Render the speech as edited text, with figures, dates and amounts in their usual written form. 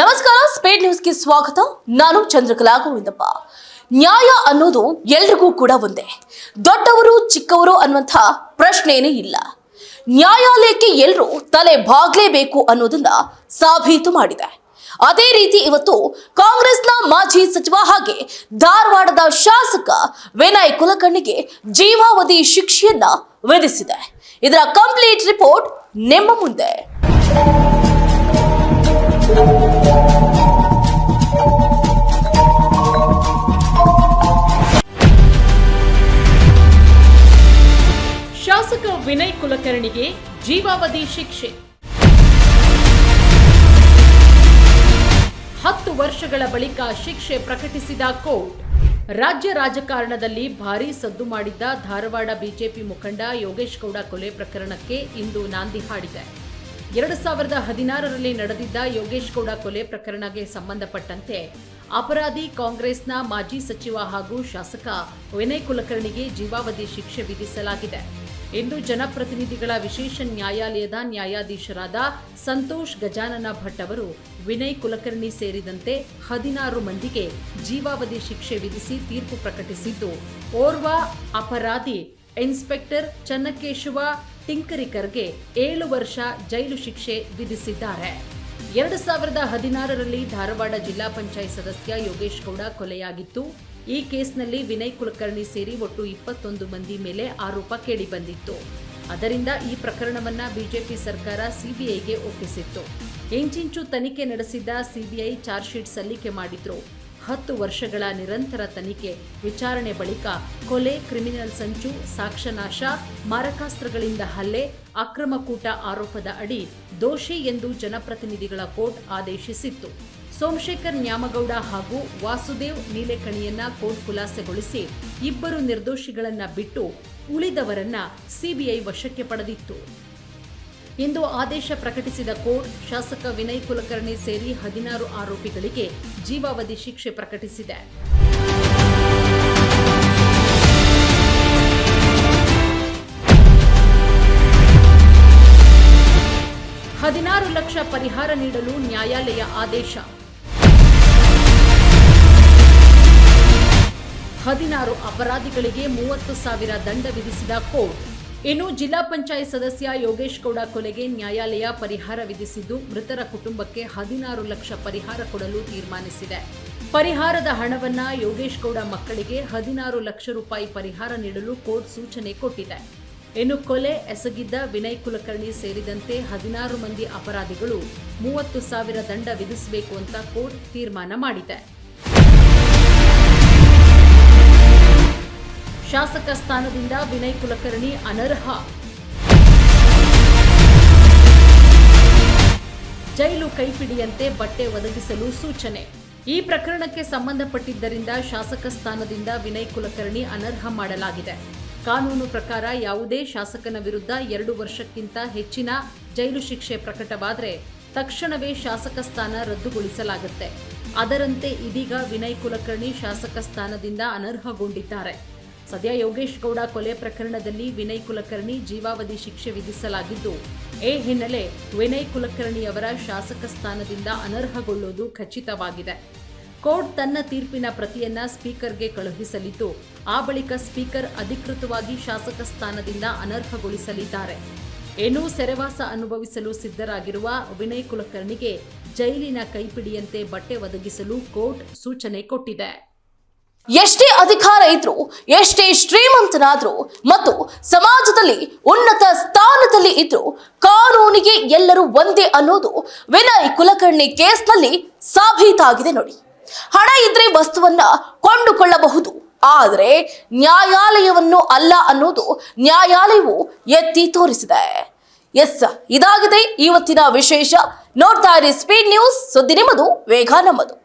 ನಮಸ್ಕಾರ, ಸ್ಪೀಡ್ ನ್ಯೂಸ್ಗೆ ಸ್ವಾಗತ. ನಾನು ಚಂದ್ರಕಲಾ ಗೋವಿಂದಪ್ಪ. ನ್ಯಾಯ ಅನ್ನೋದು ಎಲ್ರಿಗೂ ಕೂಡ ಒಂದೇ. ದೊಡ್ಡವರು ಚಿಕ್ಕವರು ಅನ್ನುವಂಥ ಪ್ರಶ್ನೆನೇ ಇಲ್ಲ. ನ್ಯಾಯಾಲಯಕ್ಕೆ ಎಲ್ಲರೂ ತಲೆ ಬಾಗ್ಲೇಬೇಕು ಅನ್ನೋದನ್ನ ಸಾಬೀತು ಮಾಡಿದೆ. ಅದೇ ರೀತಿ ಇವತ್ತು ಕಾಂಗ್ರೆಸ್ನ ಮಾಜಿ ಸಚಿವ ಹಾಗೆ ಧಾರವಾಡದ ಶಾಸಕ ವಿನಯ್ ಕುಲಕರ್ಣಿಗೆ ಜೀವಾವಧಿ ಶಿಕ್ಷೆಯನ್ನ ವಿಧಿಸಿದೆ. ಇದರ ಕಂಪ್ಲೀಟ್ ರಿಪೋರ್ಟ್ ನಿಮ್ಮ ಮುಂದೆ. ಶಾಸಕ ವಿನಯ್ ಕುಲಕರ್ಣಿಗೆ ಜೀವಾವಧಿ ಶಿಕ್ಷೆ. 10 ವರ್ಷಗಳ ಬಳಿಕ ಶಿಕ್ಷೆ ಪ್ರಕಟಿಸಿದ ಕೋರ್ಟ್. ರಾಜ್ಯ ರಾಜಕಾರಣದಲ್ಲಿ ಭಾರೀ ಸದ್ದು ಮಾಡಿದ್ದ ಧಾರವಾಡ ಬಿಜೆಪಿ ಮುಖಂಡ ಯೋಗೇಶ್ ಗೌಡ ಕೊಲೆ ಪ್ರಕರಣಕ್ಕೆ ಇಂದು ನಾಂದಿ ಹಾಡಿದೆ. 2016ರಲ್ಲಿ ನಡೆದಿದ್ದ ಯೋಗೇಶ್ ಗೌಡ ಕೊಲೆ ಪ್ರಕರಣಕ್ಕೆ ಸಂಬಂಧಪಟ್ಟಂತೆ ಅಪರಾಧಿ ಕಾಂಗ್ರೆಸ್ನ ಮಾಜಿ ಸಚಿವ ಹಾಗೂ ಶಾಸಕ ವಿನಯ್ ಕುಲಕರ್ಣಿಗೆ ಜೀವಾವಧಿ ಶಿಕ್ಷೆ ವಿಧಿಸಲಾಗಿದೆ. ಇಂದು ಜನಪ್ರತಿನಿಧಿಗಳ ವಿಶೇಷ ನ್ಯಾಯಾಲಯದ ನ್ಯಾಯಾಧೀಶರಾದ ಸಂತೋಷ್ ಗಜಾನನ ಭಟ್ ಅವರು ವಿನಯ್ ಕುಲಕರ್ಣಿ ಸೇರಿದಂತೆ 16 ಮಂದಿಗೆ ಜೀವಾವಧಿ ಶಿಕ್ಷೆ ವಿಧಿಸಿ ತೀರ್ಪು ಪ್ರಕಟಿಸಿದ್ದು, ಓರ್ವ ಅಪರಾಧಿ ಇನ್ಸ್ಪೆಕ್ಟರ್ ಚನ್ನಕೇಶವ ಟಿಂಕರಿಕರ್ಗೆ 7 ವರ್ಷ ಜೈಲು ಶಿಕ್ಷೆ ವಿಧಿಸಿದ್ದಾರೆ. 2016ರಲ್ಲಿ ಧಾರವಾಡ ಜಿಲ್ಲಾ ಪಂಚಾಯತ್ ಸದಸ್ಯ ಯೋಗೇಶ್ ಗೌಡ ಕೊಲೆಯಾಗಿತ್ತು. ಈ ಕೇಸ್ನಲ್ಲಿ ವಿನಯ್ ಕುಲಕರ್ಣಿ ಸೇರಿ ಒಟ್ಟು 21 ಮಂದಿ ಮೇಲೆ ಆರೋಪ ಕೇಳಿಬಂದಿತ್ತು. ಅದರಿಂದ ಈ ಪ್ರಕರಣವನ್ನ ಬಿಜೆಪಿ ಸರ್ಕಾರ ಸಿಬಿಐಗೆ ಒಪ್ಪಿಸಿತ್ತು. ಇಂಚಿಂಚು ತನಿಖೆ ನಡೆಸಿದ್ದ ಸಿಬಿಐ ಚಾರ್ಜ್ ಶೀಟ್ ಸಲ್ಲಿಕೆ ಮಾಡಿದ್ರು. 10 ವರ್ಷಗಳ ನಿರಂತರ ತನಿಖೆ ವಿಚಾರಣೆ ಬಳಿಕ ಕೊಲೆ, ಕ್ರಿಮಿನಲ್ ಸಂಚು, ಸಾಕ್ಷ್ಯನಾಶ, ಮಾರಕಾಸ್ತ್ರಗಳಿಂದ ಹಲ್ಲೆ, ಅಕ್ರಮ ಕೂಟ ಆರೋಪದ ಅಡಿ ದೋಷಿ ಎಂದು ಜನಪ್ರತಿನಿಧಿಗಳ ಕೋರ್ಟ್ ಆದೇಶಿಸಿತ್ತು. ಸೋಮಶೇಖರ್ ನ್ಯಾಮಗೌಡ ಹಾಗೂ ವಾಸುದೇವ್ ನೀಲೇಕಣಿಯನ್ನ ಕೋರ್ಟ್ ಖುಲಾಸೆಗೊಳಿಸಿ 2 ನಿರ್ದೋಷಿಗಳನ್ನ ಬಿಟ್ಟು ಉಳಿದವರನ್ನ ಸಿಬಿಐ ವಶಕ್ಕೆ ಪಡೆದಿತ್ತು. ಇಂದು ಆದೇಶ ಪ್ರಕಟಿಸಿದ ಕೋರ್ಟ್ ಶಾಸಕ ವಿನಯ್ ಕುಲಕರ್ಣಿ ಸೇರಿ 16 ಆರೋಪಿಗಳಿಗೆ ಜೀವಾವಧಿ ಶಿಕ್ಷೆ ಪ್ರಕಟಿಸಿದೆ. 16 ಲಕ್ಷ ಪರಿಹಾರ ನೀಡಲು ನ್ಯಾಯಾಲಯ ಆದೇಶ. 16 ಅಪರಾಧಿಗಳಿಗೆ 30,000 ದಂಡ ವಿಧಿಸಿದ ಕೋರ್ಟ್. ಇನ್ನು ಜಿಲ್ಲಾ ಪಂಚಾಯತ್ ಸದಸ್ಯ ಯೋಗೇಶ್ ಗೌಡ ಕೊಲೆಗೆ ನ್ಯಾಯಾಲಯ ಪರಿಹಾರ ವಿಧಿಸಿದ್ದು, ಮೃತರ ಕುಟುಂಬಕ್ಕೆ 16 ಲಕ್ಷ ಪರಿಹಾರ ಕೊಡಲು ತೀರ್ಮಾನಿಸಿದೆ. ಪರಿಹಾರದ ಹಣವನ್ನ ಯೋಗೇಶ್ ಗೌಡ ಮಕ್ಕಳಿಗೆ 16 ಲಕ್ಷ ರೂಪಾಯಿ ಪರಿಹಾರ ನೀಡಲು ಕೋರ್ಟ್ ಸೂಚನೆ ಕೊಟ್ಟಿದೆ. ಇನ್ನು ಕೊಲೆ ಎಸಗಿದ್ದ ವಿನಯ್ ಕುಲಕರ್ಣಿ ಸೇರಿದಂತೆ 16 ಮಂದಿ ಅಪರಾಧಿಗಳು 30,000 ದಂಡ ವಿಧಿಸಬೇಕು ಅಂತ ಕೋರ್ಟ್ ತೀರ್ಮಾನ ಮಾಡಿದೆ. ಶಾಸಕ ಸ್ಥಾನದಿಂದ ವಿನಯ್ ಕುಲಕರ್ಣಿ ಅನರ್ಹ. ಜೈಲು ಕೈಪಿಡಿಯಂತೆ ಬಟ್ಟೆ ಒದಗಿಸಲು ಸೂಚನೆ. ಈ ಪ್ರಕರಣಕ್ಕೆ ಸಂಬಂಧಪಟ್ಟಿದ್ದರಿಂದ ಶಾಸಕ ಸ್ಥಾನದಿಂದ ವಿನಯ್ ಕುಲಕರ್ಣಿ ಅನರ್ಹ ಮಾಡಲಾಗಿದೆ. ಕಾನೂನು ಪ್ರಕಾರ ಯಾವುದೇ ಶಾಸಕನ ವಿರುದ್ಧ 2 ವರ್ಷಕ್ಕಿಂತ ಹೆಚ್ಚಿನ ಜೈಲು ಶಿಕ್ಷೆ ಪ್ರಕಟವಾದರೆ ತಕ್ಷಣವೇ ಶಾಸಕ ಸ್ಥಾನ ರದ್ದುಗೊಳಿಸಲಾಗುತ್ತೆ. ಅದರಂತೆ ಇದೀಗ ವಿನಯ್ ಕುಲಕರ್ಣಿ ಶಾಸಕ ಸ್ಥಾನದಿಂದ ಅನರ್ಹಗೊಂಡಿದ್ದಾರೆ. ಸದ್ಯ ಯೋಗೇಶ್ ಗೌಡ ಕೊಲೆ ಪ್ರಕರಣದಲ್ಲಿ ವಿನಯ್ ಕುಲಕರ್ಣಿ ಜೀವಾವಧಿ ಶಿಕ್ಷೆ ವಿಧಿಸಲಾಗಿದ್ದು, ಈ ಹಿನ್ನೆಲೆ ವಿನಯ್ ಕುಲಕರ್ಣಿ ಅವರ ಶಾಸಕ ಸ್ಥಾನದಿಂದ ಅನರ್ಹಗೊಳ್ಳುವುದು ಖಚಿತವಾಗಿದೆ. ಕೋರ್ಟ್ ತನ್ನ ತೀರ್ಪಿನ ಪ್ರತಿಯನ್ನ ಸ್ಪೀಕರ್ಗೆ ಕಳುಹಿಸಲಿದ್ದು, ಆ ಬಳಿಕ ಸ್ಪೀಕರ್ ಅಧಿಕೃತವಾಗಿ ಶಾಸಕ ಸ್ಥಾನದಿಂದ ಅನರ್ಹಗೊಳಿಸಲಿದ್ದಾರೆ. ಏನೂ ಸೆರೆವಾಸ ಅನುಭವಿಸಲು ಸಿದ್ಧರಾಗಿರುವ ವಿನಯ್ ಕುಲಕರ್ಣಿಗೆ ಜೈಲಿನ ಕೈಪಿಡಿಯಂತೆ ಬಟ್ಟೆ ಒದಗಿಸಲು ಕೋರ್ಟ್ ಸೂಚನೆ ಕೊಟ್ಟಿದೆ. ಎಷ್ಟೇ ಅಧಿಕಾರ ಇದ್ರೂ, ಎಷ್ಟೇ ಶ್ರೀಮಂತನಾದ್ರೂ ಮತ್ತು ಸಮಾಜದಲ್ಲಿ ಉನ್ನತ ಸ್ಥಾನದಲ್ಲಿ ಇದ್ರೂ ಕಾನೂನಿಗೆ ಎಲ್ಲರೂ ಒಂದೇ ಅನ್ನೋದು ವಿನಯ್ ಕುಲಕರ್ಣಿ ಕೇಸ್ನಲ್ಲಿ ಸಾಬೀತಾಗಿದೆ ನೋಡಿ. ಹಣ ಇದ್ರೆ ವಸ್ತುವನ್ನ ಕೊಂಡುಕೊಳ್ಳಬಹುದು, ಆದರೆ ನ್ಯಾಯಾಲಯವನ್ನು ಅಲ್ಲ ಅನ್ನೋದು ನ್ಯಾಯಾಲಯವು ಎತ್ತಿ ತೋರಿಸಿದೆ. ಇದಾಗಿದೆ ಇವತ್ತಿನ ವಿಶೇಷ. ನೋಡ್ತಾ ಇರಿ ಸ್ಪೀಡ್ ನ್ಯೂಸ್, ಸುದ್ದಿ ನಿಮ್ಮದು, ವೇಗ ನಮ್ಮದು.